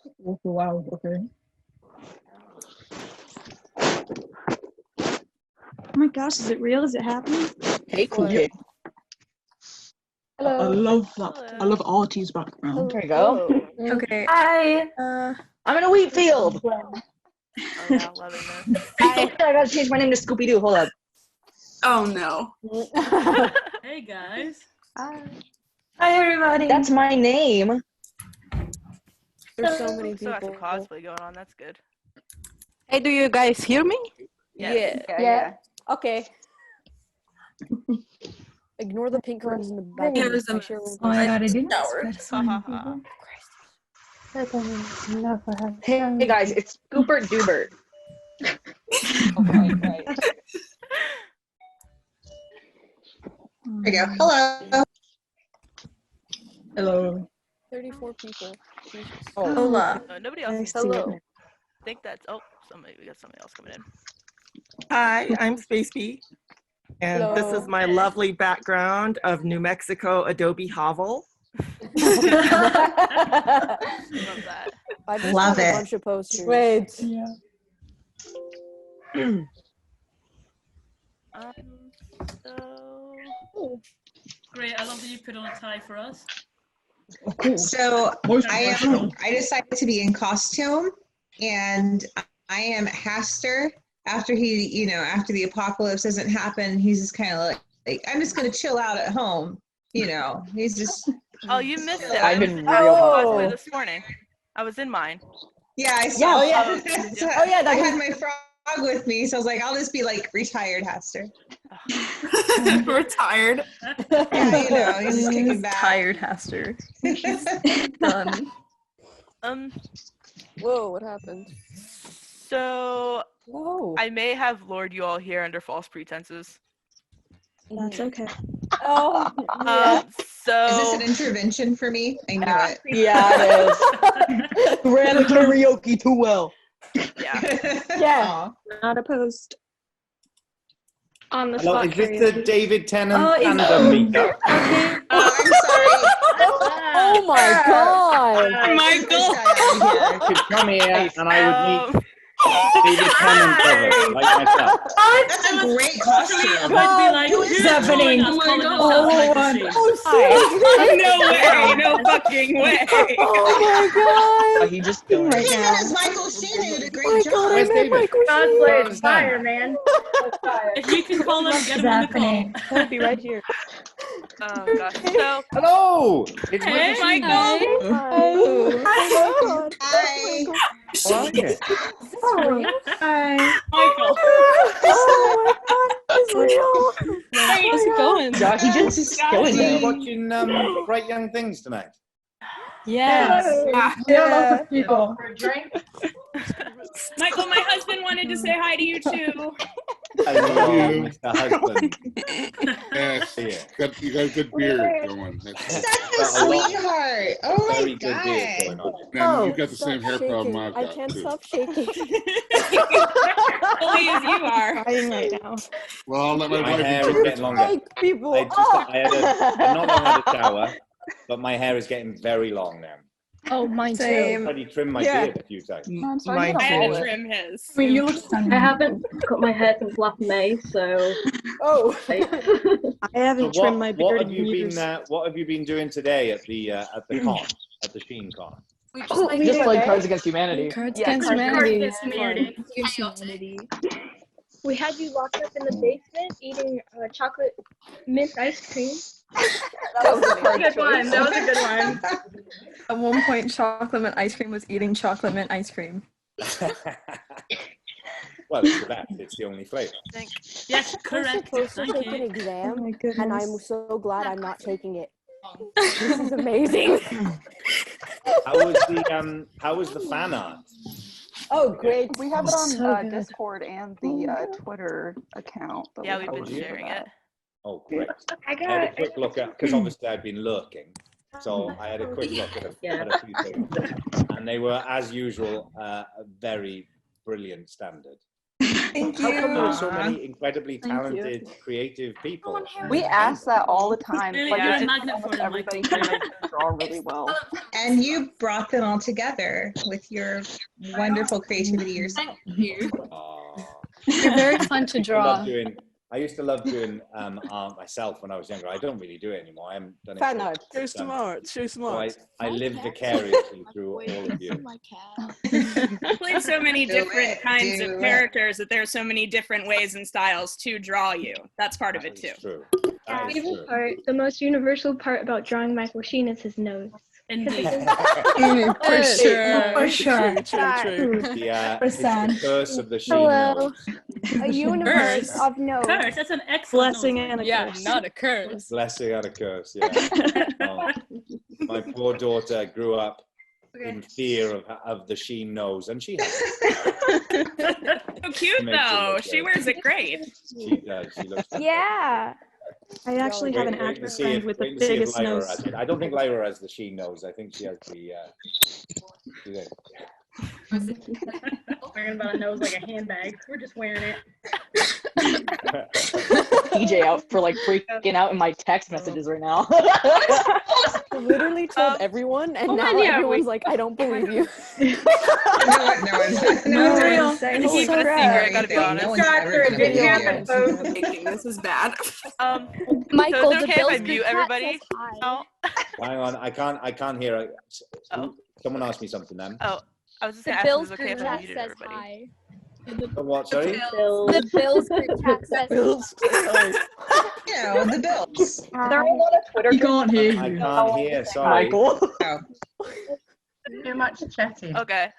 Oh, wow, okay. Oh my gosh, is it real? Is it happening? Hey, cool kid. I love that. Hello. I love Artie's background. There you go. Okay. Hi. I'm in a wheat field. Oh yeah, loving this. I gotta change my name to Scooby Doo. Hold up. Oh no. Hey guys. Hi everybody. That's my name. There's so many So people. some cosplay going on. That's good. Hey, do you guys hear me? Yes. Yeah. Okay. Ignore the pink curtains in the back. Yeah, there's a Oh my god, I didn't shower. expect so many people. Hey guys, it's Scoopert Doobert. There you go. Hello. Hello. 34 people. Jesus. Hola. Nobody else. Nice I to Hello. meet think that's. Oh, we got somebody else coming in. Hi, I'm Space Bee, and this is my lovely background of New Mexico Adobe Hovel. Love that. I just Love have a it. bunch of posters. Wait. Yeah. So Great, I love that you put on a tie for us. Oh, cool. So Most I professional. decided to be in costume, and I am Haster. After after the apocalypse doesn't happen, he's just kind of like, I'm just gonna chill out at home. He's just. oh, you missed it. I'm was in in real cosplay home. this morning. I was in mine. Yeah, I saw. Yeah, I had my frog with me, so I was like, I'll just be like retired Haster. Retired. Yeah, he's just kicking back. Tired Haster. Done. Whoa, what happened? So Whoa. I may have lured you all here under false pretenses. That's okay. Oh, yeah. So Is this an intervention for me? I knew it. Yeah, it is. Ran the karaoke too well. yeah. Yeah. Not opposed. On the Hello, spot. is this the David Tennant tandem meetup? Oh, I'm sorry. Oh my god. I could come here and I would meet David Tennant brothers like myself. That's a great costume. I'm going to be like, who's happening? calling us, Oh my calling God. themselves Michael Sheen? No way. No fucking way. Oh my He just killed Him me. as Michael Sheen did a god. great job. Where's David? Cosplay is fire, man. If you can call him, get him on the call. He'll be right here. Oh gosh. So Hello! It's Hey, Michael Sheen. Michael. Oh my god. Hi. How are you? Hi. Michael. Oh my god. It's real. Hey, how's it going? Josh, he just killing Are you me. watching Bright Young Things tonight? Yes. Yeah, lots of people. Michael, my husband wanted to say hi to you too. Hello, Mr. Husband. Yes, Yeah. you got a good beard going. Such a sweetheart. Oh my Very good beard god. going on. And you got the Stop same hair problem shaking. I've I got can't too. stop shaking. Only as you are. Crying right now. Well, I'll let my My wife hair is enjoy getting it. longer. Like people. I not long had a shower, but my hair is getting very long now. Oh, mine Same. too. I've already trimmed my Yeah. beard a few times. Mine I had to too. trim his. I mean, you look stunning. I haven't cut my hair since last May, so. Oh. I haven't So trimmed my beard what in have you years. been what have you been doing today at the con, at the SheenCon? Just playing Cards Against Humanity. Cards Yeah, Against Cards Humanity. Against Humanity. We had you locked up in the basement eating chocolate mint ice cream. That was a Good one. That was a good one. At one point, chocolate mint ice cream was eating chocolate mint ice cream. Well, it's the best. It's the only flavor. Yes, We're correct. supposed to Thank take an you. exam, Oh my and goodness. I'm so glad I'm not taking it. This is amazing. How was the fan art? Oh, great. We have it on So good. Discord and the Twitter account. that Yeah, we we've been posted sharing about. it. Oh, great. I I had a quick look at, because obviously I'd been lurking, so I had a quick look at a few things, and they were, as usual, a very brilliant standard. Thank How come there are so Aw. many incredibly Thank you. talented, creative people? We ask that all the time. Really, Like, you're it's a just magnet almost for them, everybody Michael. here can draw really well. And you brought them all together with your wonderful creativity yourself. you. Aw. You're very fun to draw. I used to love doing art myself when I was younger. I don't really do it anymore. I haven't done it. Fat for- nut. Show smart. Show So smart. I live vicariously through all of you. You played so many Do different it, kinds do of it. characters that there's so many different ways and styles to draw you. That's part of it too. That is true. My That is favorite true. part, the most universal part about drawing Michael Sheen is his nose. Indeed. For sure. For sure. True. Yeah, it's Percent. the curse of the Sheen Hello. nose. A universe Curse. of no. Curse, that's an excellent Blessing nose. and a Yeah, curse. not a curse. Blessing and a curse, yeah. Oh, my poor daughter grew up in fear of the Sheen nose, and she has it. So cute Makes it though. look She good. wears it great. She does. She looks Yeah. I actually have an Wait to actor see friend if- with the wait to see if biggest Lyra nose. has it. I don't think Lyra has the Sheen nose. I think she has the. Wearing about a nose like a handbag. We're just wearing it. PJ out for like freaking out in my text messages right now. I literally told everyone, and now yeah, everyone's like, I don't believe you. No one's real. I'm keeping it a secret, I gotta be honest. No one's ever gonna believe you. This is bad. Michael, so is it the okay if I Bills mute group chat everybody? says hi. Oh. Hang on, I can't hear it. Oh. Someone asked me something then. Oh, I was just The gonna ask if Bills it was okay group if I chat muted says everybody. hi. The what? Sorry. The Bills group chat says You know, the Bills. Are there a lot of Twitter He can't hear I you. can't hear. Sorry. Michael? Oh. Too much chatting. Okay.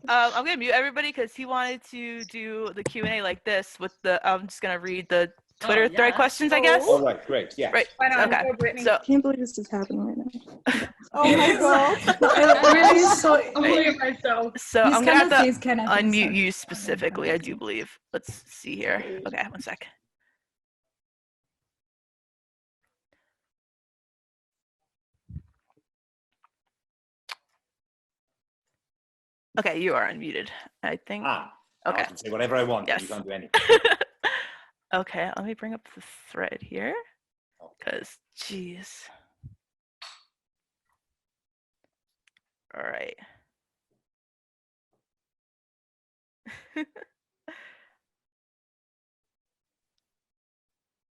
I'm gonna mute everybody because he wanted to do the Q&A like this with the. I'm just gonna read the Twitter thread questions, I guess. All right, great. Yeah. Right. Why not? Okay. Go, Brittany. So. I can't believe this is happening right now. Oh my god. It really is so. Only myself. So These I'm gonna have kind of to things can happen, unmute so- you specifically, I do believe. Let's see here. Okay, one sec. Okay, you are unmuted, I think. I Okay. can say whatever I want. Yes. You can't do anything. Okay, let me bring up the thread here. Because, geez. All right.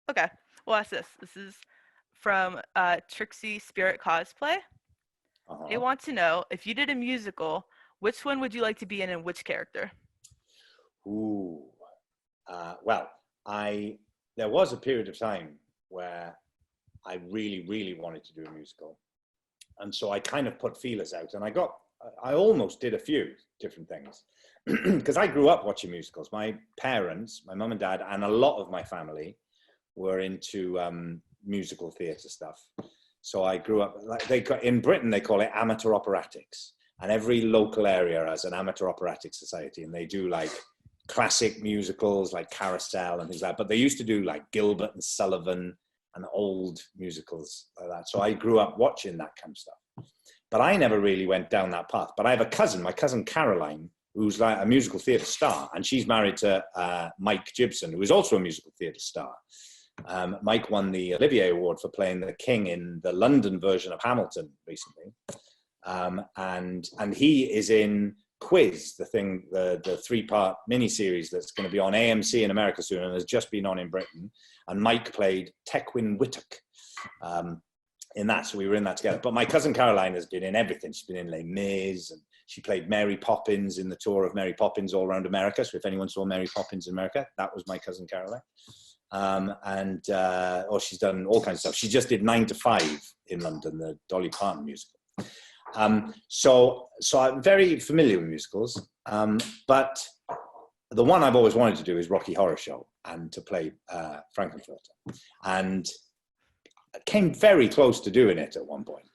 Okay, well, that's this. This is from Trixie Spirit Cosplay. They want to know, if you did a musical, which one would you like to be in and which character? Ooh. Well, there was a period of time where I really, really wanted to do a musical. And so I kind of put feelers out, and I almost did a few different things. Because I grew up watching musicals. My parents, my mum and dad, and a lot of my family were into musical theatre stuff. So I grew up, in Britain, they call it amateur operatics. And every local area has an amateur operatic society, and they do like classic musicals like Carousel and things like that. But they used to do like Gilbert and Sullivan and old musicals like that. So I grew up watching that kind of stuff. But I never really went down that path. But I have a cousin, my cousin Caroline, who's like a musical theatre star, and she's married to Mike Gibson, who is also a musical theatre star. Mike won the Olivier Award for playing the King in the London version of Hamilton recently. And he is in Quiz, the three-part miniseries that's going to be on AMC in America soon and has just been on in Britain. And Mike played Tequin Whittock in that, so we were in that together. But my cousin Caroline has been in everything. She's been in Les Mis, and she played Mary Poppins in the tour of Mary Poppins all around America. So if anyone saw Mary Poppins in America, that was my cousin Caroline. She's done all kinds of stuff. She just did 9 to 5 in London, the Dolly Parton musical. So I'm very familiar with musicals, but the one I've always wanted to do is Rocky Horror Show and to play Frankenfurter. And I came very close to doing it at one point.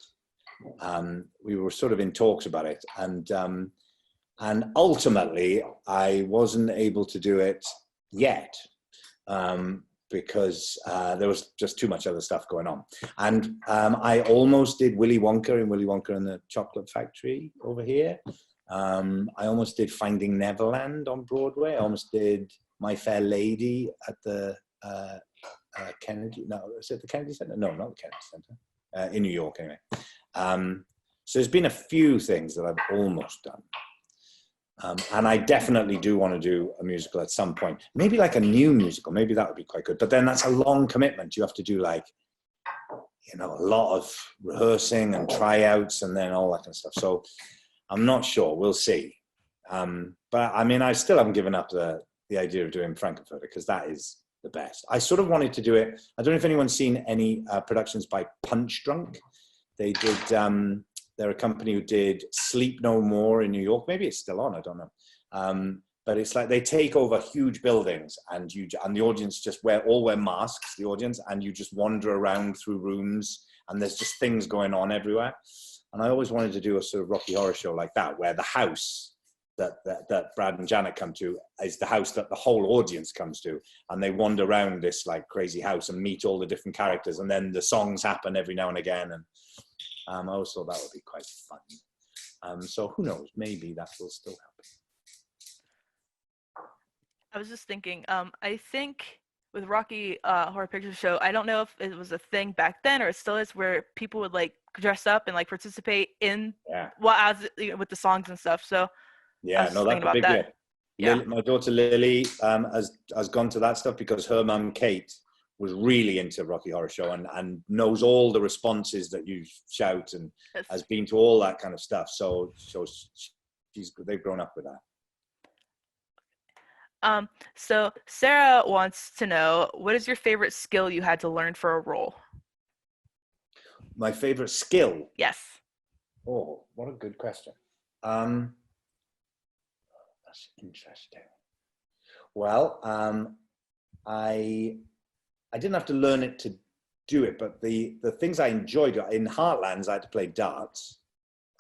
We were sort of in talks about it, and ultimately I wasn't able to do it yet. Because there was just too much other stuff going on. And I almost did Willy Wonka in Willy Wonka and the Chocolate Factory over here. I almost did Finding Neverland on Broadway. I almost did My Fair Lady at the Kennedy. No, is it the Kennedy Center? No, not the Kennedy Center. In New York, anyway. So there's been a few things that I've almost done. And I definitely do want to do a musical at some point. Maybe like a new musical. Maybe that would be quite good. But then that's a long commitment. You have to do like, you know, a lot of rehearsing and tryouts and then all that kind of stuff. So I'm not sure. We'll see. But I mean, I still haven't given up the idea of doing Frankenfurter because that is the best. I sort of wanted to do it. I don't know if anyone's seen any productions by Punch Drunk. They did, they're a company who did Sleep No More in New York. Maybe it's still on, I don't know. But it's like they take over huge buildings and the audience just all wear masks, the audience, and you just wander around through rooms and there's just things going on everywhere. And I always wanted to do a sort of Rocky Horror Show like that, where the house that Brad and Janet come to is the house that the whole audience comes to, and they wander around this like crazy house and meet all the different characters, and then the songs happen every now and again, and I always thought that would be quite fun. So who knows, maybe that will still happen. I was just thinking, I think with Rocky Horror Picture Show, I don't know if it was a thing back then or it still is, where people would like dress up and like participate in with the songs and stuff. So yeah, no, that's a big deal. Yeah. My daughter Lily has gone to that stuff because her mum Kate was really into Rocky Horror Show and knows all the responses that you shout and has been to all that kind of stuff. So they've grown up with that. So Sarah wants to know, what is your favorite skill you had to learn for a role? My favorite skill? Yes. Oh, what a good question. That's interesting. Well, I didn't have to learn it to do it, but the things I enjoyed in Heartlands, I had to play darts,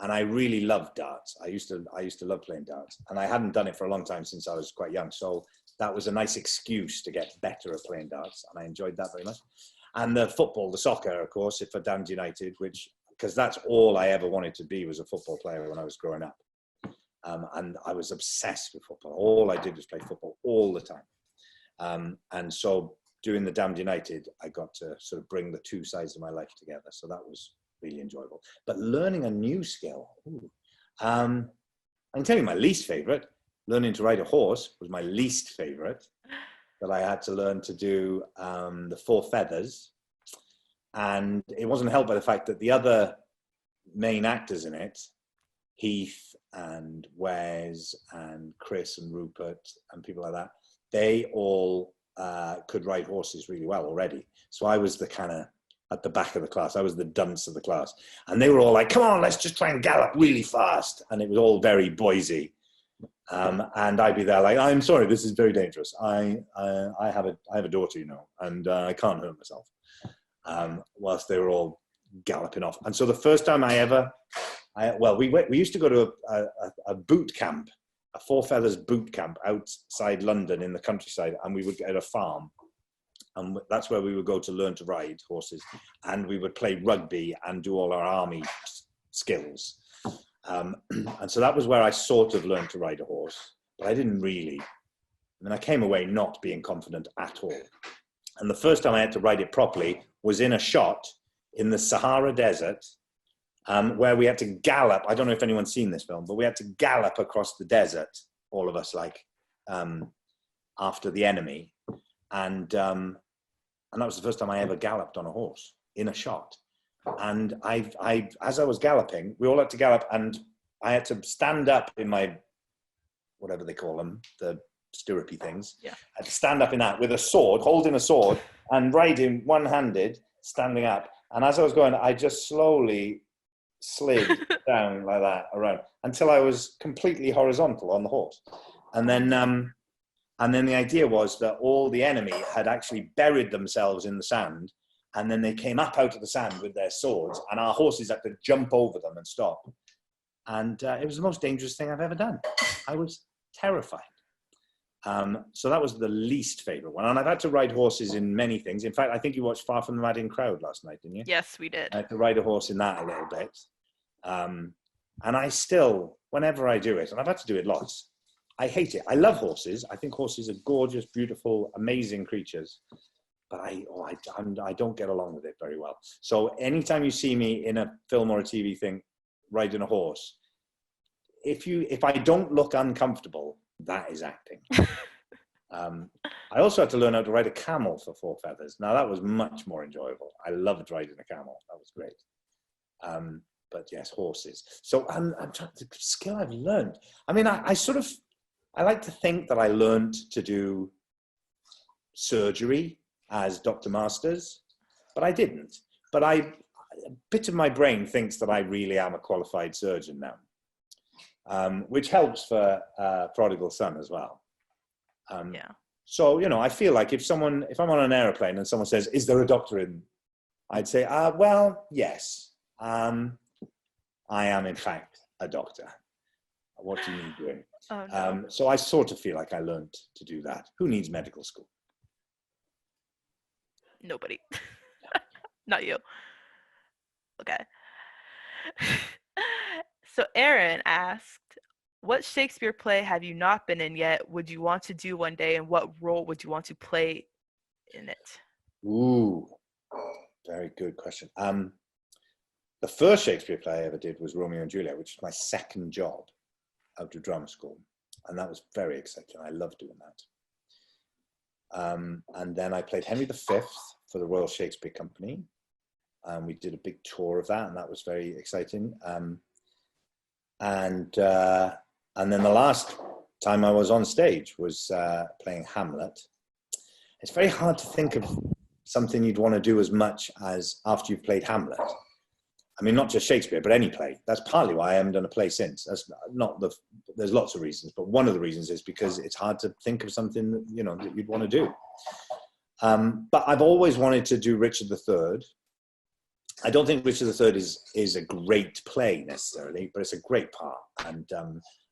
and I really loved darts. I used to love playing darts, and I hadn't done it for a long time since I was quite young. So that was a nice excuse to get better at playing darts, and I enjoyed that very much. And the football, the soccer, of course, for Damned United, because that's all I ever wanted to be, was a football player when I was growing up. And I was obsessed with football. All I did was play football all the time. And so doing the Damned United, I got to sort of bring the two sides of my life together. So that was really enjoyable. But learning a new skill, I can tell you my least favorite. Learning to ride a horse was my least favorite. That I had to learn to do the 4 feathers. And it wasn't helped by the fact that the other main actors in it, Heath and Wes and Chris and Rupert and people like that, they all could ride horses really well already. So I was the kind of at the back of the class. I was the dunce of the class. And they were all like, come on, let's just try and gallop really fast. And it was all very Boise. And I'd be there like, I'm sorry, this is very dangerous. I have a daughter, you know, and I can't hurt myself. Whilst they were all galloping off. And so the first time we used to go to a boot camp, a 4 feathers boot camp outside London in the countryside, and we would get a farm. And that's where we would go to learn to ride horses. And we would play rugby and do all our army skills. And so that was where I sort of learned to ride a horse, but I didn't really. I mean, I came away not being confident at all. And the first time I had to ride it properly was in a shot in the Sahara Desert, where we had to gallop. I don't know if anyone's seen this film, but we had to gallop across the desert, all of us, like after the enemy. And that was the first time I ever galloped on a horse in a shot. And as I was galloping, we all had to gallop, and I had to stand up in my, whatever they call them, the stirrupy things. Yeah. I had to stand up in that with a sword, holding a sword, and riding one-handed, standing up. And as I was going, I just slowly slid down like that around until I was completely horizontal on the horse. And then the idea was that all the enemy had actually buried themselves in the sand. And then they came up out of the sand with their swords, and our horses had to jump over them and stop. And it was the most dangerous thing I've ever done. I was terrified. So that was the least favorite one. And I've had to ride horses in many things. In fact, I think you watched Far From the Madding Crowd last night, didn't you? Yes, we did. I had to ride a horse in that a little bit. And I still, whenever I do it, and I've had to do it lots, I hate it. I love horses. I think horses are gorgeous, beautiful, amazing creatures. But I don't get along with it very well. So anytime you see me in a film or a TV thing riding a horse, if I don't look uncomfortable, that is acting. I also had to learn how to ride a camel for 4 feathers. Now that was much more enjoyable. I loved riding a camel. That was great. But yes, horses. So I'm trying the skill I've learned. I mean, I like to think that I learned to do surgery as Dr. Masters, but I didn't. But a bit of my brain thinks that I really am a qualified surgeon now, which helps for Prodigal Son as well. Yeah. So, you know, I feel like if I'm on an airplane and someone says, is there a doctor in? I'd say, well, yes. I am, in fact, a doctor. What do you need doing? Oh, no. So I sort of feel like I learned to do that. Who needs medical school? Nobody. Not you. Okay. So Aaron asked, what Shakespeare play have you not been in yet? Would you want to do one day? And what role would you want to play in it? Ooh, very good question. The first Shakespeare play I ever did was Romeo and Juliet, which was my second job out of drama school. And that was very exciting. I loved doing that. And then I played Henry V for the Royal Shakespeare Company. We did a big tour of that, and that was very exciting. And then the last time I was on stage was playing Hamlet. It's very hard to think of something you'd want to do as much as after you've played Hamlet. I mean, not just Shakespeare, but any play. That's partly why I haven't done a play since. That's not there's lots of reasons, but one of the reasons is because it's hard to think of something that, you know, that you'd want to do. But I've always wanted to do Richard III. I don't think Richard III is a great play necessarily, but it's a great part, and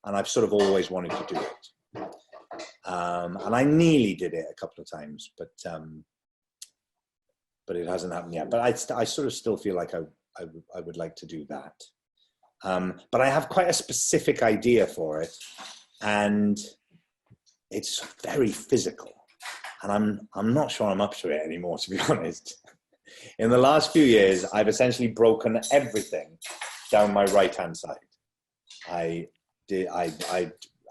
I've sort of always wanted to do it. And I nearly did it a couple of times, but it hasn't happened yet. But I sort of still feel like I would like to do that. But I have quite a specific idea for it, and it's very physical, and I'm not sure I'm up to it anymore, to be honest. In the last few years, I've essentially broken everything down my right-hand side. I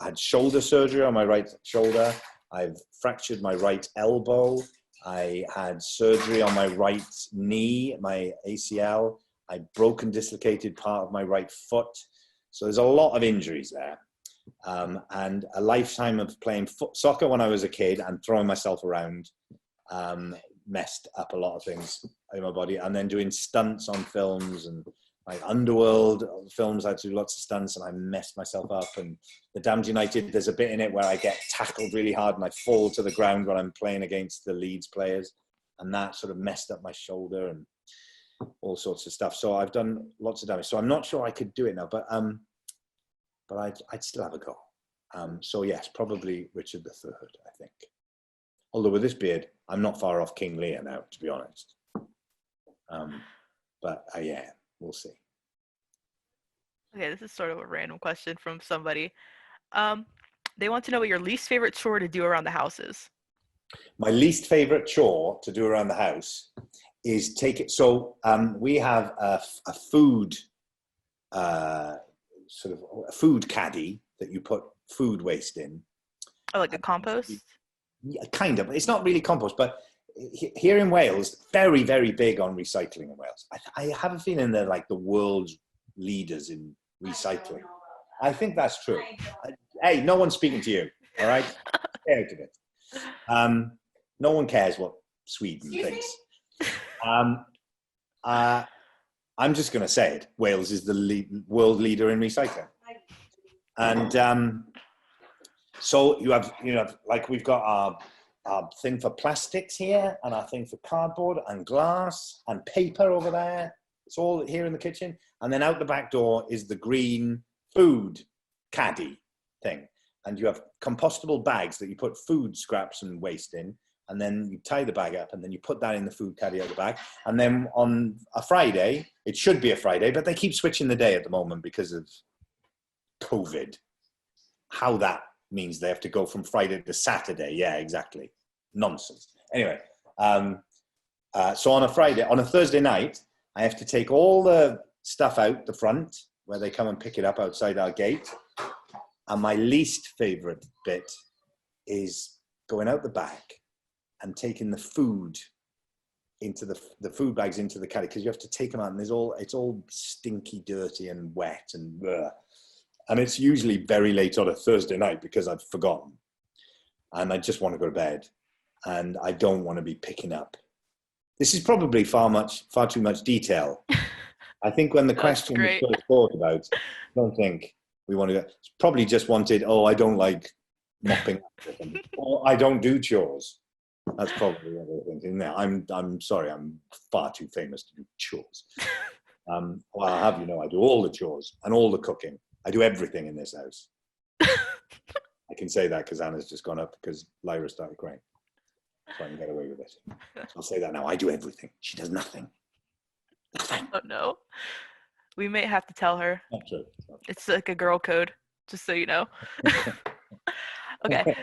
had shoulder surgery on my right shoulder. I've fractured my right elbow. I had surgery on my right knee, my ACL. I'd broken, dislocated part of my right foot. So there's a lot of injuries there. And a lifetime of playing soccer when I was a kid and throwing myself around messed up a lot of things in my body. And then doing stunts on films and like Underworld films, I had to do lots of stunts and I messed myself up. And The Damned United, there's a bit in it where I get tackled really hard and I fall to the ground when I'm playing against the Leeds players. And that sort of messed up my shoulder and all sorts of stuff. So I've done lots of damage. So I'm not sure I could do it now, but I'd still have a go. So yes, probably Richard III, I think. Although with this beard, I'm not far off King Lear now, to be honest. But yeah, we'll see. Okay, this is sort of a random question from somebody. They want to know what your least favorite chore to do around the house is. My least favorite chore to do around the house is take it. So we have a food, sort of a food caddy that you put food waste in. Oh, like a compost? Yeah, kind of. It's not really compost, but here in Wales, very, very big on recycling in Wales. I have a feeling they're like the world's leaders in recycling. I think that's true. Hey, no one's speaking to you, all right? Stay out of it. No one cares what Sweden thinks. I'm just going to say it. Wales is the world leader in recycling. And so you have, like we've got our thing for plastics here and our thing for cardboard and glass and paper over there. It's all here in the kitchen. And then out the back door is the green food caddy thing. And you have compostable bags that you put food scraps and waste in. And then you tie the bag up and then you put that in the food caddy out the back. And then on a Friday, it should be a Friday, but they keep switching the day at the moment because of COVID. How that means they have to go from Friday to Saturday. Yeah, exactly. Nonsense. Anyway, so on a Thursday night, I have to take all the stuff out the front where they come and pick it up outside our gate. And my least favorite bit is going out the back and taking the food into the food bags into the caddy, because you have to take them out and it's all stinky, dirty and wet and bleh. And it's usually very late on a Thursday night because I've forgotten and I just want to go to bed and I don't want to be picking up. This is probably far too much detail. I think when the question was first thought about, I don't think we want to go. It's probably just wanted, I don't like mopping up or I don't do chores. That's probably what they're thinking. Now, I'm sorry, I'm far too famous to do chores. Well, I'll have you know, I do all the chores and all the cooking. I do everything in this house. I can say that because Anna's just gone up because Lyra started crying. So I can get away with it. So I'll say that now. I do everything. She does nothing. That's fine. Oh no. We may have to tell her. Not true. It's like a girl code, just so you know. Okay.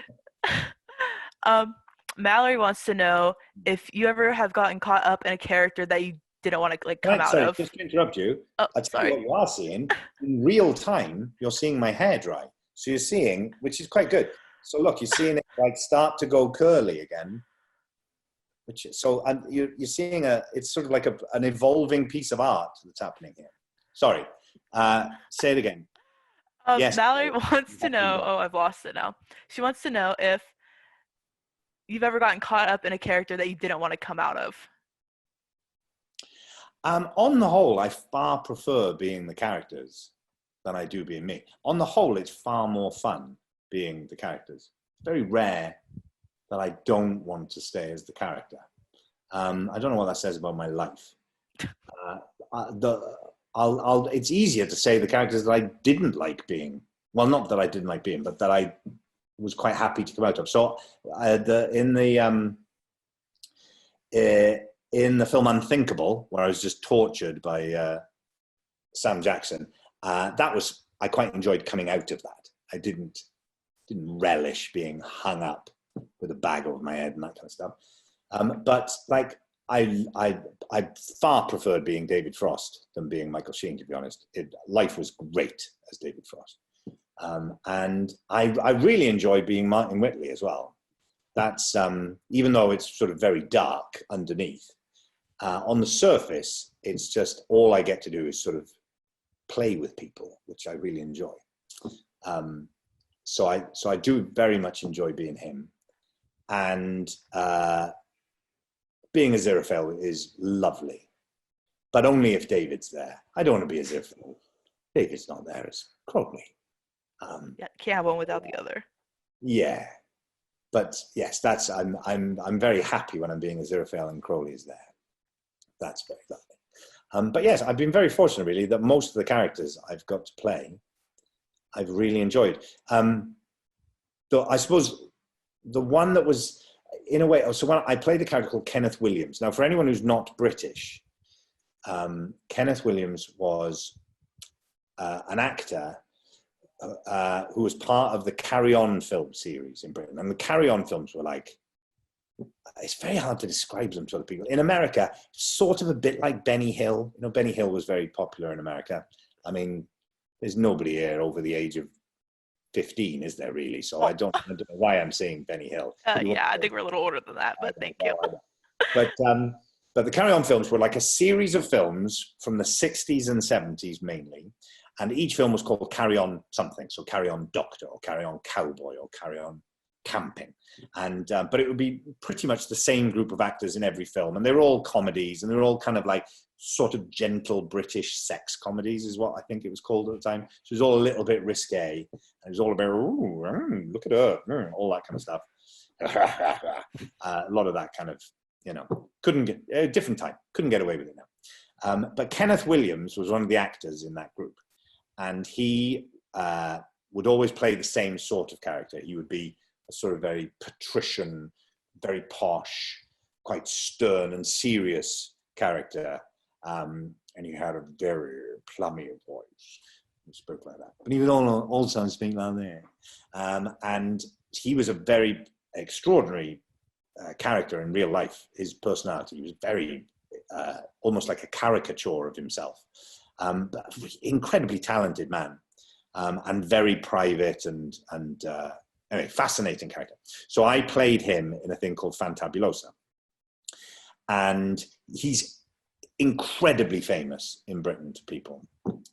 Mallory wants to know if you ever have gotten caught up in a character that you didn't want to come out of. Just to interrupt you. Oh, I'll tell you what you are seeing. In real time, you're seeing my hair dry. So you're seeing, which is quite good. So look, you're seeing it like start to go curly again. And you're seeing it's sort of like an evolving piece of art that's happening here. Sorry. Say it again. Yes. Mallory wants to know, I've lost it now. She wants to know if you've ever gotten caught up in a character that you didn't want to come out of. On the whole, I far prefer being the characters than I do being me. On the whole, it's far more fun being the characters. It's very rare that I don't want to stay as the character. I don't know what that says about my life. It's easier to say the characters that I didn't like being. Well, not that I didn't like being, but that I was quite happy to come out of. So in the film Unthinkable, where I was just tortured by Sam Jackson, I quite enjoyed coming out of that. I didn't relish being hung up with a bag over my head and that kind of stuff. But like I far preferred being David Frost than being Michael Sheen, to be honest. Life was great as David Frost. And I really enjoyed being Martin Whitley as well. That's, even though it's sort of very dark underneath, on the surface, it's just all I get to do is sort of play with people, which I really enjoy. So I do very much enjoy being him. And being Aziraphale is lovely, but only if David's there. I don't want to be Aziraphale. David's not there as Crowley. Yeah, can't have one without the other. Yeah, but yes, I'm very happy when I'm being Aziraphale and Crowley is there. That's very lovely. But yes, I've been very fortunate really that most of the characters I've got to play, I've really enjoyed. Though I suppose the one that was, in a way, so when I played a character called Kenneth Williams. Now, for anyone who's not British, Kenneth Williams was an actor who was part of the Carry On film series in Britain. And the Carry On films were like, it's very hard to describe them to other people. In America, sort of a bit like Benny Hill. You know, Benny Hill was very popular in America. I mean, there's nobody here over the age of 15, is there really? So I don't know why I'm saying Benny Hill. Yeah, I think we're a little older than that, but thank you. But the Carry On films were like a series of films from the 60s and 70s mainly. And each film was called Carry On something. So Carry On Doctor, or Carry On Cowboy, or Carry On Camping. And but it would be pretty much the same group of actors in every film. And they were all comedies, and they were all kind of like sort of gentle British sex comedies is what I think it was called at the time. So it was all a little bit risque. And it was all about, look at her, all that kind of stuff. A lot of that kind of, you know, couldn't get, a different time, couldn't get away with it now. But Kenneth Williams was one of the actors in that group. And he would always play the same sort of character. He would be a sort of very patrician, very posh, quite stern and serious character. And he had a very plummy voice. spoke like that. But he was also speak like that. And he was a very extraordinary character in real life. His personality, he was very, almost like a caricature of himself. But incredibly talented man, and very private and anyway, fascinating character. So I played him in a thing called Fantabulosa. And he's incredibly famous in Britain to people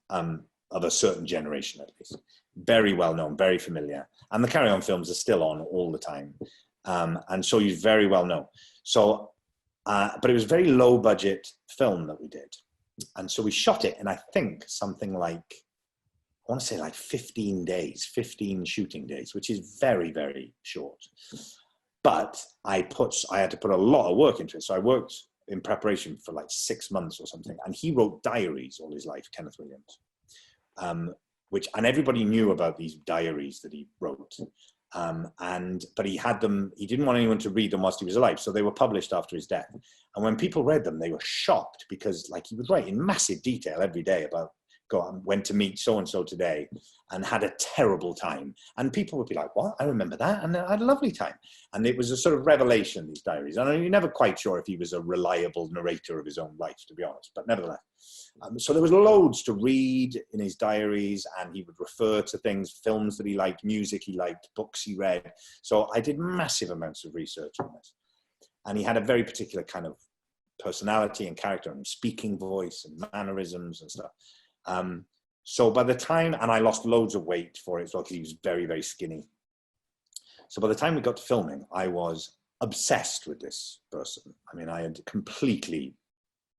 of a certain generation, at least. Very well known, very familiar. And the Carry On films are still on all the time. And so he's very well known. So, but it was a very low budget film that we did. And so we shot it in, I think, something like, I want to say like 15 days, 15 shooting days, which is very, very short. But I had to put a lot of work into it. So I worked in preparation for like 6 months or something. And he wrote diaries all his life, Kenneth Williams. And everybody knew about these diaries that he wrote. But he had them, he didn't want anyone to read them whilst he was alive. So they were published after his death. And when people read them, they were shocked because like he would write in massive detail every day about, went to meet so-and-so today and had a terrible time. And people would be like, what? I remember that. And I had a lovely time. And it was a sort of revelation, these diaries. And you're never quite sure if he was a reliable narrator of his own life, to be honest, but nevertheless. So there was loads to read in his diaries, and he would refer to things, films that he liked, music he liked, books he read. So I did massive amounts of research on this. And he had a very particular kind of personality and character and speaking voice and mannerisms and stuff. So by the time, and I lost loads of weight for it as well, because he was very, very skinny. So by the time we got to filming, I was obsessed with this person. I mean, I had completely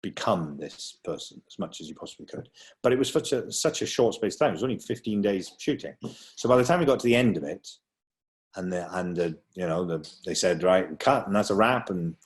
become this person as much as you possibly could. But it was such a short space of time. It was only 15 days shooting. So by the time we got to the end of it, they said, right, cut, and that's a wrap. And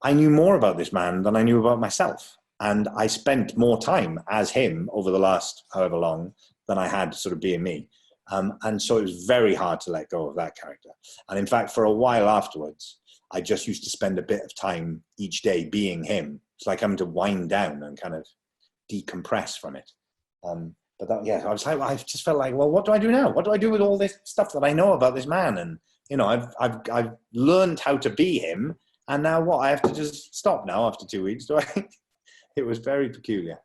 I knew more about this man than I knew about myself. And I spent more time as him over the last however long than I had sort of being me. And so it was very hard to let go of that character. And in fact, for a while afterwards, I just used to spend a bit of time each day being him. It's like having to wind down and kind of decompress from it. But that, yeah, I just felt like, well, what do I do now? What do I do with all this stuff that I know about this man? And, you know, I've learned how to be him. And now what? I have to just stop now after 2 weeks, do I? It was very peculiar.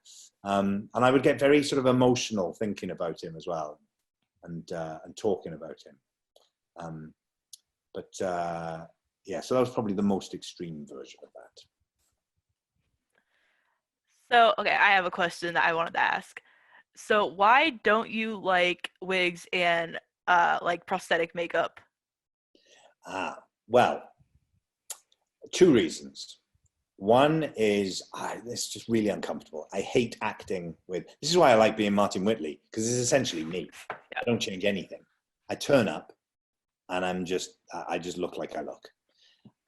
And I would get very sort of emotional thinking about him as well, and talking about him. Yeah, so that was probably the most extreme version of that. So, okay, I have a question that I wanted to ask. So why don't you like wigs and like prosthetic makeup? Well, 2 reasons. One is, it's just really uncomfortable. I hate acting with, this is why I like being Martin Whitley, because it's essentially me. I don't change anything. I turn up and I just look like I look.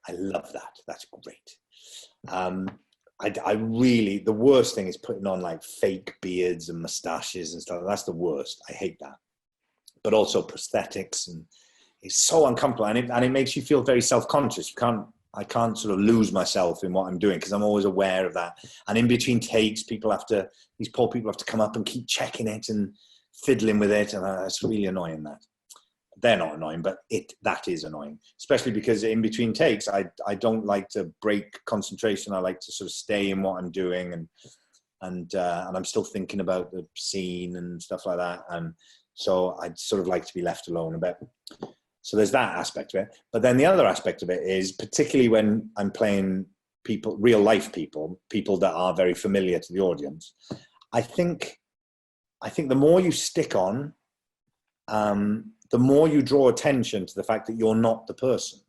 I love that. That's great. I really, the worst thing is putting on like fake beards and mustaches and stuff. That's the worst. I hate that. But also prosthetics, and it's so uncomfortable, and it makes you feel very self-conscious. I can't sort of lose myself in what I'm doing because I'm always aware of that. And in between takes, these poor people have to come up and keep checking it and fiddling with it. And it's really annoying that. They're not annoying, but that is annoying, especially because in between takes, I don't like to break concentration. I like to sort of stay in what I'm doing, and I'm still thinking about the scene and stuff like that. And so I'd sort of like to be left alone a bit. So there's that aspect of it. But then the other aspect of it is, particularly when I'm playing people, real life people that are very familiar to the audience, I think the more you stick on, the more you draw attention to the fact that you're not the person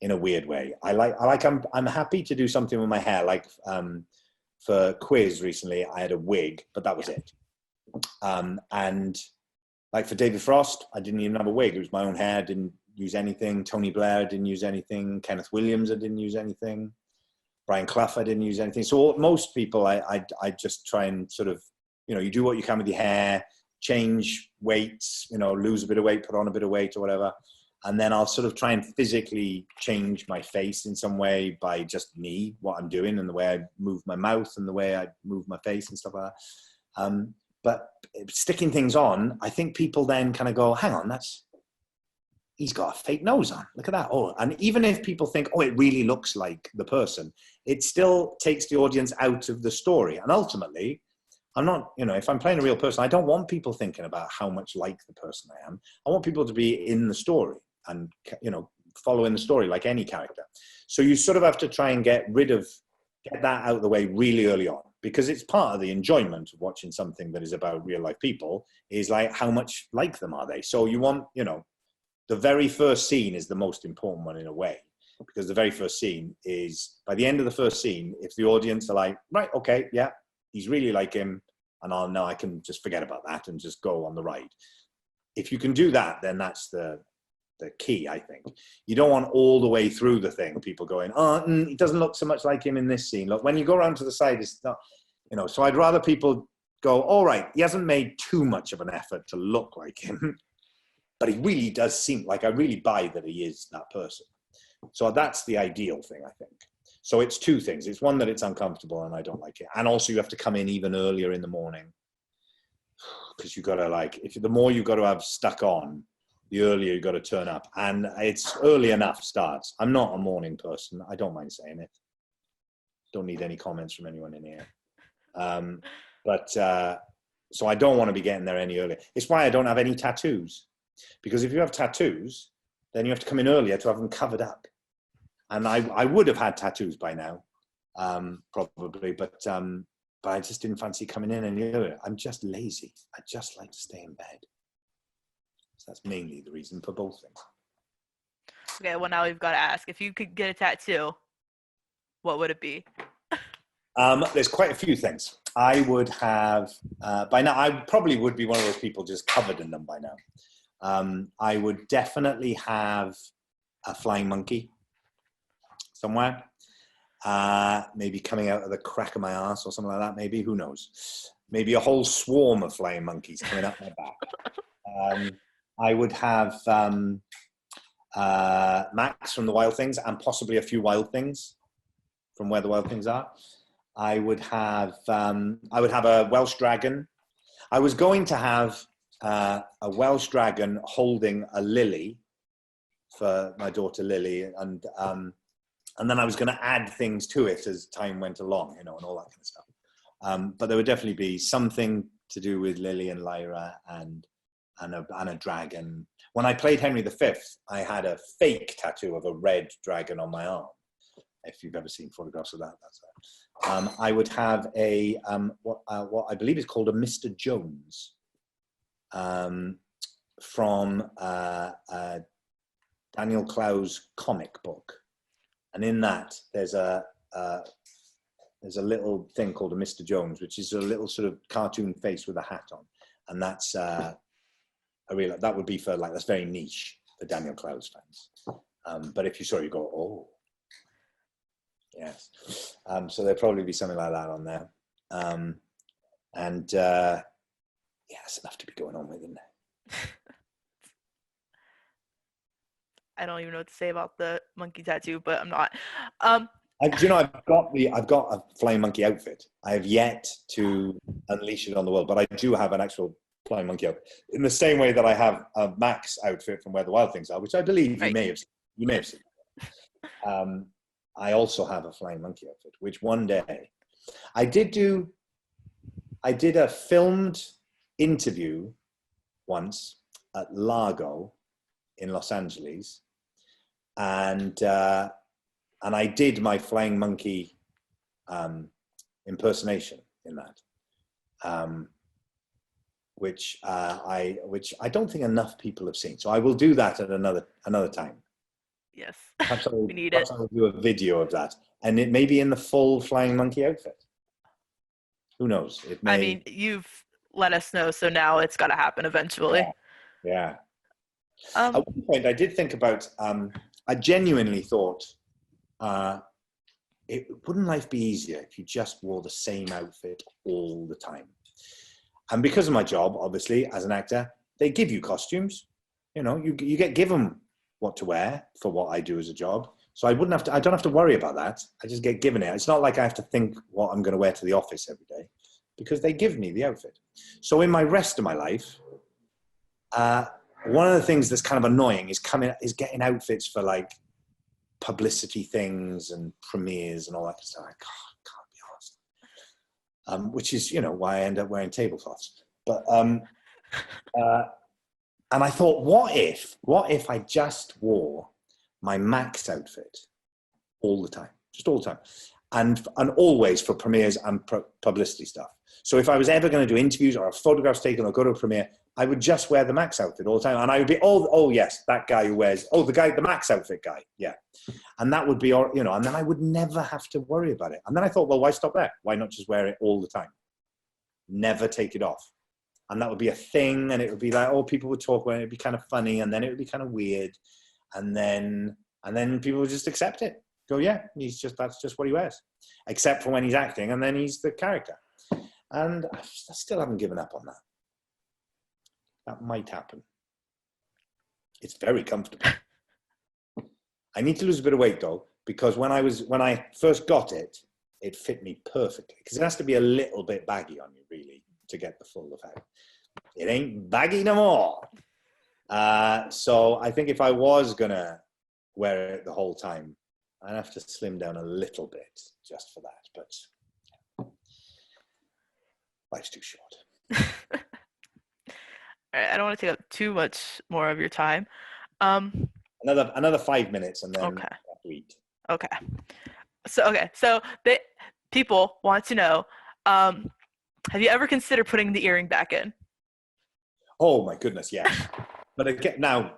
in a weird way. I'm happy to do something with my hair. Like for Quiz recently, I had a wig, but that was it. And like for David Frost, I didn't even have a wig. It was my own hair. I didn't use anything. Tony Blair, I didn't use anything. Kenneth Williams, I didn't use anything. Brian Clough, I didn't use anything. So most people, I just try and sort of, you know, you do what you can with your hair, change weights, you know, lose a bit of weight, put on a bit of weight or whatever. And then I'll sort of try and physically change my face in some way by just what I'm doing and the way I move my mouth and the way I move my face and stuff like that. But sticking things on, I think people then kind of go, hang on, he's got a fake nose on. Look at that. Oh, and even if people think, oh, it really looks like the person, it still takes the audience out of the story. And ultimately, I'm not, if I'm playing a real person, I don't want people thinking about how much like the person I am. I want people to be in the story and, following the story like any character. So you sort of have to try and get that out of the way really early on, because it's part of the enjoyment of watching something that is about real life people is like, how much like them are they? So you want, the very first scene is the most important one in a way, because the very first scene is, by the end of the first scene, if the audience are like, right, okay, yeah, he's really like him, and I can just forget about that and just go on the ride. If you can do that, then that's the key, I think. You don't want all the way through the thing, people going, he doesn't look so much like him in this scene. Look, when you go around to the side, it's not, so I'd rather people go, all right, he hasn't made too much of an effort to look like him. But he really does seem like, I really buy that he is that person. So that's the ideal thing, I think. So it's two things. It's one, that it's uncomfortable and I don't like it. And also you have to come in even earlier in the morning, because you got to the more you've got to have stuck on, the earlier you got to turn up. And it's early enough starts. I'm not a morning person. I don't mind saying it. Don't need any comments from anyone in here. So I don't want to be getting there any earlier. It's why I don't have any tattoos. Because if you have tattoos, then you have to come in earlier to have them covered up. And I would have had tattoos by now, probably, but I just didn't fancy coming in any earlier. I'm just lazy. I just like to stay in bed. So that's mainly the reason for both things. Okay, well, now we've got to ask, if you could get a tattoo, what would it be? There's quite a few things. I would have, by now, I probably would be one of those people just covered in them by now. I would definitely have a flying monkey somewhere, maybe coming out of the crack of my arse or something like that, maybe, who knows. Maybe a whole swarm of flying monkeys coming up my back. I would have Max from the Wild Things, and possibly a few Wild Things from Where the Wild Things Are. I would have a Welsh dragon. I was going to have a Welsh dragon holding a lily for my daughter Lily, and then I was going to add things to it as time went along, and all that kind of stuff. But there would definitely be something to do with Lily and Lyra and a dragon. When I played Henry V, I had a fake tattoo of a red dragon on my arm. If you've ever seen photographs of that, that's it. I would have a what I believe is called a Mr. Jones, from Daniel Clow's comic book, and in that there's a little thing called a Mr. Jones, which is a little sort of cartoon face with a hat on, and that's that would be for that's very niche for Daniel Clow's fans. But if you saw it, you go, oh. Yes. So there'll probably be something like that on there. Yeah, it's enough to be going on with, isn't it? I don't even know what to say about the monkey tattoo, but I'm not. I've got a flying monkey outfit. I have yet to unleash it on the world, but I do have an actual flying monkey outfit. In the same way that I have a Max outfit from Where the Wild Things Are, which I believe you may have seen. I also have a flying monkey outfit, which one day I did a filmed interview once at Largo in Los Angeles, and I did my flying monkey impersonation in that, which I don't think enough people have seen. So I will do that at another time. Yes, we need it. I'll do a video of that, and it may be in the full flying monkey outfit. Who knows? It may. I mean, you've let us know, so now it's got to happen eventually. Yeah. At one point, I did think about. I genuinely thought, wouldn't life be easier if you just wore the same outfit all the time? And because of my job, obviously, as an actor, they give you costumes. You get given what to wear for what I do as a job. So I don't have to worry about that. I just get given it. It's not like I have to think what I'm going to wear to the office every day. because they give me the outfit. So in my rest of my life, one of the things that's kind of annoying is getting outfits for like publicity things and premieres and all that stuff. I can't be honest. Which is, you know, why I end up wearing tablecloths. But and I thought, what if I just wore my Max outfit all the time, just all the time, and always for premieres and publicity stuff. So if I was ever going to do interviews or photographs taken or go to a premiere, I would just wear the Max outfit all the time, and I would be, oh yes, that guy who wears, the Max outfit guy, yeah, and that would be, you know, and then I would never have to worry about it. And then I thought, well, why stop there? Why not just wear it all the time? Never take it off. And that would be a thing, and it would be like, oh, people would talk about it, it'd be kind of funny, and then it would be kind of weird, and then people would just accept it. Go, yeah, that's just what he wears, except for when he's acting, and then he's the character. And I still haven't given up on that. That might happen. It's very comfortable. I need to lose a bit of weight though, because when I first got it, it fit me perfectly, because it has to be a little bit baggy on you really to get the full effect. It ain't baggy no more. So I think if I was gonna wear it the whole time, I'd have to slim down a little bit just for that, but life's too short. All right, I don't want to take up too much more of your time. Another 5 minutes, and then okay. I have to eat. Okay. So people want to know, have you ever considered putting the earring back in? Oh my goodness, yes. But again, now,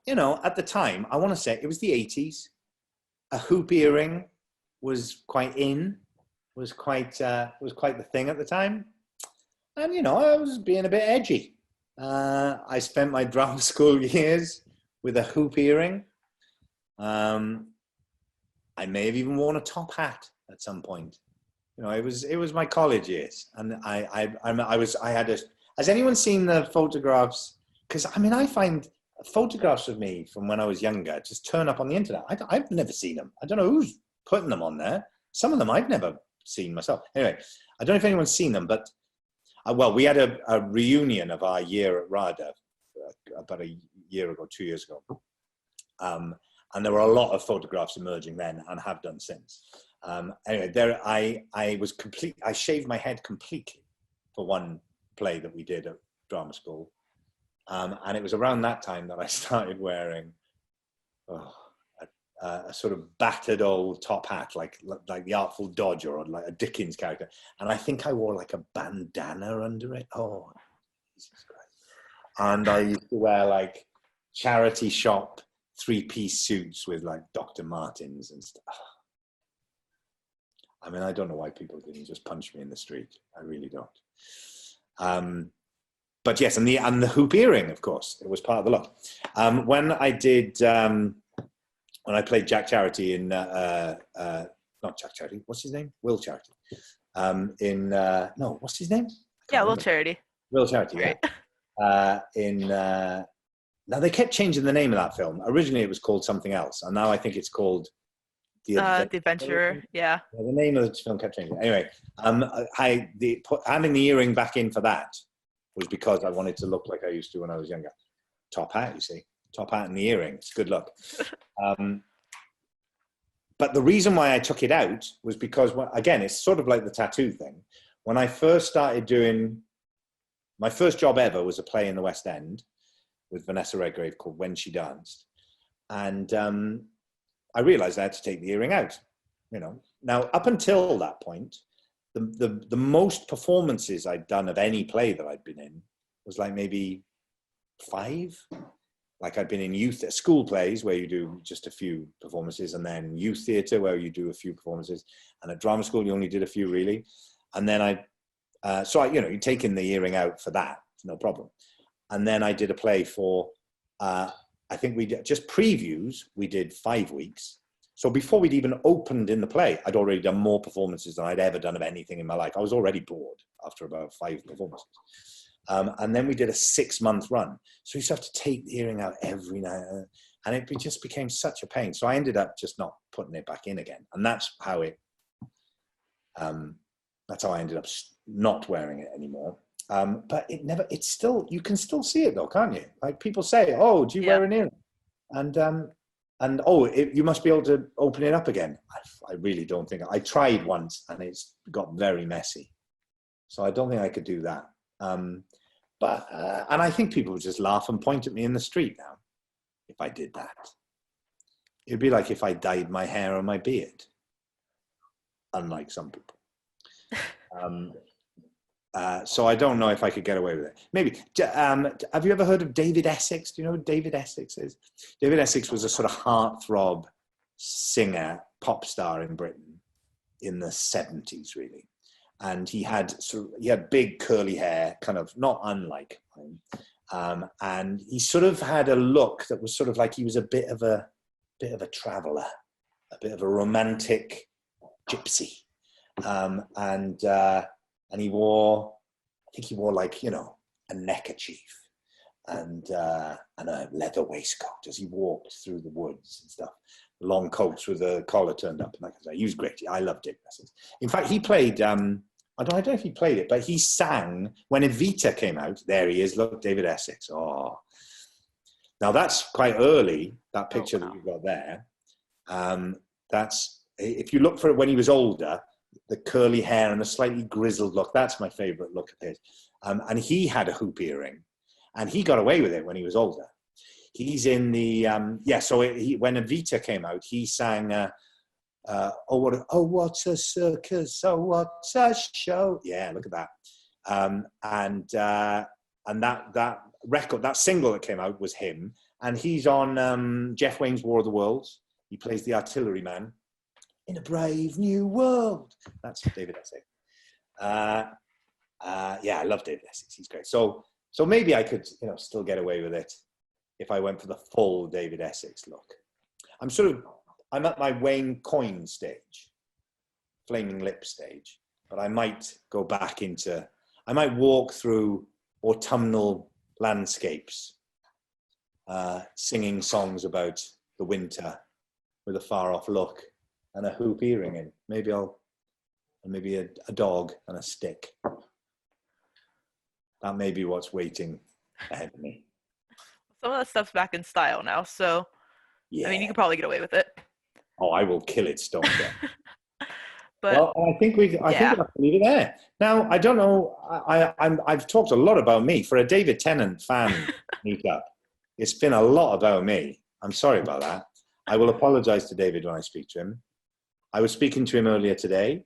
you know, at the time, I want to say it was the 80s. A hoop earring was quite in, was quite the thing at the time. And, you know, I was being a bit edgy. I spent my drama school years with a hoop earring. I may have even worn a top hat at some point. You know, it was my college years, and has anyone seen the photographs? Because I mean, I find photographs of me from when I was younger just turn up on the internet. I've never seen them. I don't know who's putting them on there. Some of them I've never seen myself. Anyway, I don't know if anyone's seen them, but well, we had a reunion of our year at RADA about a year ago, 2 years ago. And there were a lot of photographs emerging then, and have done since. Anyway, I shaved my head completely for one play that we did at drama school. And it was around that time that I started wearing a sort of battered old top hat, like the Artful Dodger or like a Dickens character. And I think I wore like a bandana under it. Oh, Jesus Christ. And I used to wear like charity shop 3-piece suits with like Dr. Martens and stuff. I mean, I don't know why people didn't just punch me in the street. I really don't. But yes, and the hoop earring, of course, it was part of the look. When I played Jack Charity in, not Jack Charity, what's his name? Will Charity. What's his name? Yeah, Will Charity. Will Charity, right. Yeah. Now they kept changing the name of that film. Originally it was called something else, and now I think it's called The Adventurer. Yeah. The name of the film kept changing. Anyway, having the earring back in for that was because I wanted to look like I used to when I was younger. Top hat, you see. Top hat and the earring. It's good luck. But the reason why I took it out was because, again, it's sort of like the tattoo thing. When I first started doing, my first job ever was a play in the West End with Vanessa Redgrave called When She Danced. And I realized I had to take the earring out, you know. Now, up until that point, the most performances I'd done of any play that I'd been in was like maybe 5. Like I'd been in school plays where you do just a few performances, and then youth theatre where you do a few performances, and at drama school you only did a few really. And then you'd taken the earring out for that, no problem. And then I did a play for, I think we did just previews. We did 5 weeks. So before we'd even opened in the play, I'd already done more performances than I'd ever done of anything in my life. I was already bored after about 5 performances. And then we did a 6-month run. So you used to have to take the earring out every night. And it just became such a pain. So I ended up just not putting it back in again. And that's how it That's how I ended up not wearing it anymore. But it's still, you can still see it though, can't you? Like people say, oh, do you wear an earring? And you must be able to open it up again. I really don't think. I tried once and it's got very messy. So I don't think I could do that. And I think people would just laugh and point at me in the street now if I did that. It'd be like if I dyed my hair or my beard, unlike some people. So I don't know if I could get away with it. Maybe. Have you ever heard of David Essex? Do you know who David Essex is? David Essex was a sort of heartthrob singer, pop star in Britain in the 70s, really. And he had big curly hair, kind of not unlike mine. And he sort of had a look that was sort of like he was a bit of a traveler, a bit of a romantic gypsy. And he wore, I think he wore like, you know, a neckerchief and a leather waistcoat as he walked through the woods and stuff. Long coats with a collar turned up. And like I said, he was great. I loved David Essex. In fact, he played, I don't know if he played it, but he sang when Evita came out. There he is. Look, David Essex. Oh, now that's quite early, that picture that you've got there. That's, if you look for it when he was older, the curly hair and the slightly grizzled look. That's my favorite look of his. And he had a hoop earring and he got away with it when he was older. He's in the, when Evita came out, he sang, what a circus, oh, what a show. Yeah, look at that. And that record, that single that came out was him. And he's on Jeff Wayne's War of the Worlds. He plays the artilleryman. In a brave new world. That's David Essex. Yeah, I love David Essex. He's great. So maybe I could, you know, still get away with it if I went for the full David Essex look. I'm at my Wayne Coyne stage, Flaming Lip stage, but I might go back into, I might walk through autumnal landscapes, singing songs about the winter with a far off look. And a hoop earring in. Maybe a dog and a stick. That may be what's waiting ahead of me. Some of that stuff's back in style now, so yeah. I mean, you could probably get away with it. Oh, I will kill it stone dead. But well, I think we have to leave it there. Now, I don't know. I've talked a lot about me for a David Tennant fan meetup. It's been a lot about me. I'm sorry about that. I will apologize to David when I speak to him. I was speaking to him earlier today.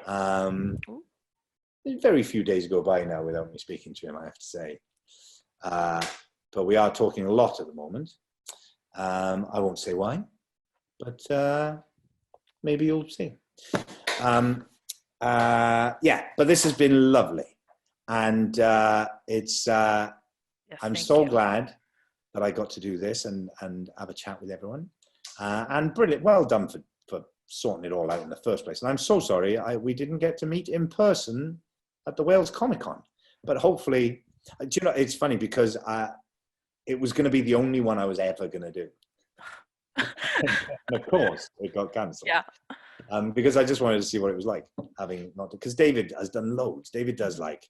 Very few days go by now without me speaking to him, I have to say. But we are talking a lot at the moment. I won't say why, but maybe you'll see. Yeah, but this has been lovely. And it's, I'm so glad that I got to do this and have a chat with everyone. And brilliant, well done for sorting it all out in the first place. And I'm so sorry we didn't get to meet in person at the Wales Comic Con. But hopefully, do you know, it's funny because it was going to be the only one I was ever going to do. And of course, it got cancelled. Yeah. Because I just wanted to see what it was like having not, because David has done loads. David does like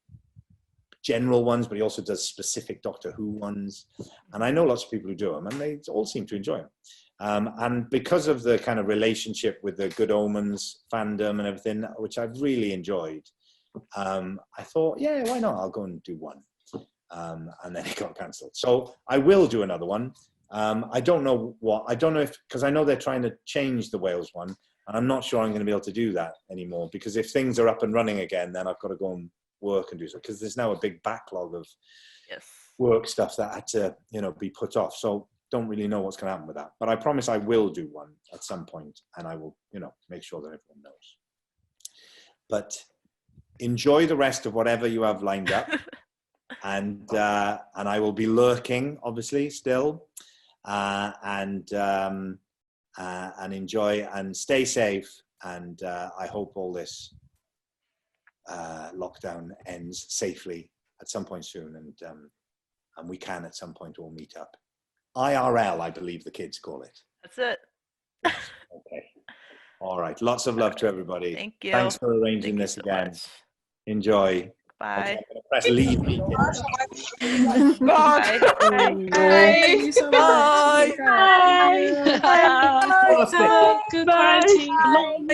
general ones, but he also does specific Doctor Who ones. And I know lots of people who do them and they all seem to enjoy them. And because of the kind of relationship with the Good Omens fandom and everything, which I've really enjoyed, I thought, yeah, why not? I'll go and do one. And then it got cancelled. So I will do another one. I don't know if, because I know they're trying to change the Wales one, and I'm not sure I'm going to be able to do that anymore, because if things are up and running again, then I've got to go and work and do so, because there's now a big backlog of work stuff that had to, you know, be put off. So don't really know what's going to happen with that, but I promise I will do one at some point, and I will, you know, make sure that everyone knows. But enjoy the rest of whatever you have lined up, and I will be lurking, obviously, still, and enjoy and stay safe, and I hope all this lockdown ends safely at some point soon, and we can at some point all meet up. IRL, I believe the kids call it. That's it. Okay. All right. Lots of love to everybody. Thank you. Thanks for arranging Thank you this so again. much. Enjoy. Bye. Okay, I'm going to press leave meeting. Bye. Thank you so much. Bye. Bye. Bye. Bye. Good quarantine. Bye, Mom.